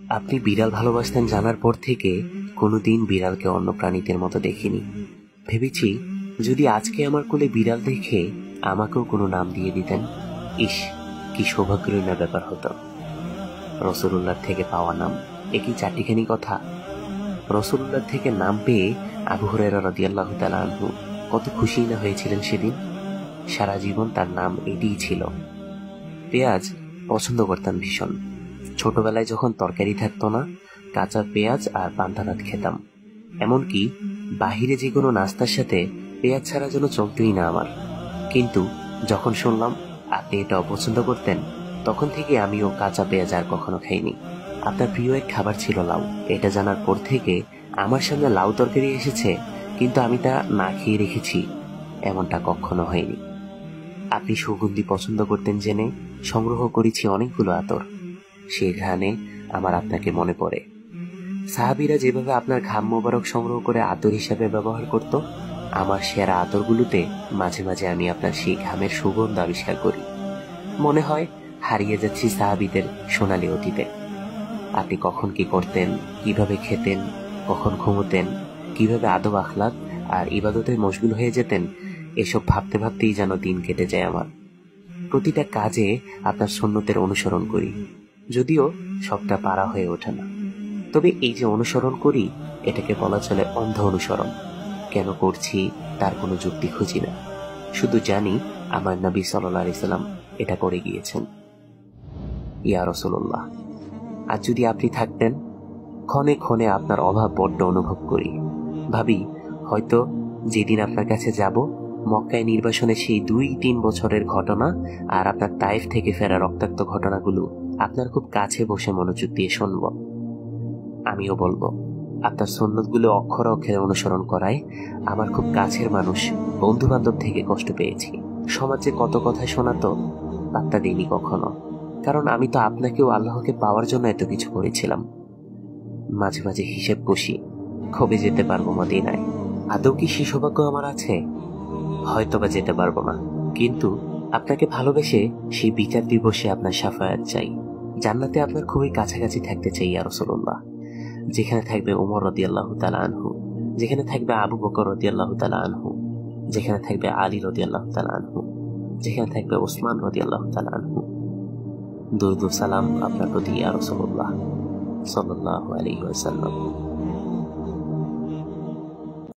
আপনি বিড়াল ভালোবাসতেন জানার পর থেকে কোনোদিন বিড়ালকে অন্য প্রাণীদের মতো দেখিনি। ভেবেছি যদি আজকে আমার কোলে বিড়াল দেখে আমাকেও কোনো নাম দিয়ে দিতেন, ইস, কি সৌভাগ্যের না ব্যাপার হতো। রসুলুল্লাহ থেকে পাওয়া নাম, এ কি চারটিখানি কথা? রসুলুল্লাহ থেকে নাম পেয়ে আবু হুরায়রা রাদিয়াল্লাহু তাআলা আনহু কত খুশি না হয়েছিলেন সেদিন। সারা জীবন তার নাম এটিই ছিল। পেঁয়াজ পছন্দ করতাম ভীষণ। ছোটবেলায় যখন তরকারি থাকতো না, কাঁচা পেঁয়াজ আর পান্তা ভাত খেতাম। এমনকি বাহিরে যে কোনো নাস্তার সাথে পেঁয়াজ ছাড়া যেন চলতই না আমার। কিন্তু যখন শুনলাম আপনি এটা অপছন্দ করতেন, তখন থেকে আমিও কাঁচা পেঁয়াজ আর কখনো খাইনি। আপনার প্রিয় এক খাবার ছিল লাউ। এটা জানার পর থেকে আমার সামনে লাউ তরকারি এসেছে, কিন্তু আমি তা না খেয়ে রেখেছি, এমনটা কখনো হয়নি। আপনি সুগন্ধি পছন্দ করতেন জেনে সংগ্রহ করেছি অনেকগুলো আতর। সেই ঘ্রাণে আমার আপনাকে মনে পড়ে। সাহাবীরা যেভাবে আপনার ঘাম মোবারক সংগ্রহ করে আতর হিসাবে ব্যবহার করত, আমার সেরা আতরগুলোতে মাঝে মাঝে আমি আপনার সেই ঘামের সুগন্ধ আবিষ্কার করি। মনে হয় হারিয়ে যাচ্ছি সাহাবীদের সোনালী অতীতে। আপনি কখন কি করতেন, কিভাবে খেতেন, কখন ঘুমোতেন, কিভাবে আদব আখলাক আর ইবাদতে মশগুল হয়ে যেতেন, এসব ভাবতে ভাবতেই যেন দিন কেটে যায় আমার। প্রতিটা কাজে আপনার সুন্নতের অনুসরণ করি, যদিও সবটা পারা হয়ে ওঠে না। তবে এই যে অনুসরণ করি, এটাকে বলা চলে অন্ধ অনুসরণ। কেন করছি তার কোনো যুক্তি খুঁজি না, শুধু জানি আমার নবী সাল্লাল্লাহু আলাইহি সাল্লাম এটা করে গিয়েছেন। ইয়া রাসূলুল্লাহ, আর যদি আপনি থাকতেন, ক্ষণে ক্ষণে আপনার অভাব বড্ড অনুভব করি। ভাবি, হয়তো যেদিন আপনার কাছে যাব, মক্কায় নির্বাসনে সেই 2-3 বছরের ঘটনা আর আপনার তায়েফ থেকে ফেরা রক্তাক্ত ঘটনাগুলো আপনার খুব কাছে বসে মনোযোগ দিয়ে শুনব। আমিও বলবো আপনার সুন্নতগুলো অক্ষরে অক্ষরে অনুসরণ করায় আমার খুব কাছের মানুষ, বন্ধু বান্ধব থেকে কষ্ট পেয়েছি। সমাজে কত কথা শোনাতো, পাত্তা দিইনি কখনো, কারণ আমি তো আপনাকেও আল্লাহকে পাওয়ার জন্য এত কিছু করেছিলাম। মাঝে মাঝে হিসেব কষি, কবে যেতে পারবো মদিনায়। আদৌ কি সে সৌভাগ্য আমার আছে? হয়তোবা যেতে পারবো না, কিন্তু আপনাকে ভালোবেসে সেই বিচার দিবসে আপনার শাফায়াত চাই। জান্নাতে আপনার খুবই কাছাকাছি থাকতে চাই ইয়া রাসূলুল্লাহ। যেখানে থাকবে ওমর রাদিয়াল্লাহু তাআলা আনহু, যেখানে থাকবে আবু বকর রাদিয়াল্লাহু তাআলা আনহু, যেখানে থাকবে আলী রাদিয়াল্লাহু তাআলা আনহু, যেখানে থাকবে ওসমান রাদিয়াল্লাহু তাআলা আনহু। দুরূদ ও সালাম আপনার প্রতি ইয়া রাসূলুল্লাহ সাল্লাল্লাহু আলাইহি ওয়াসাল্লাম।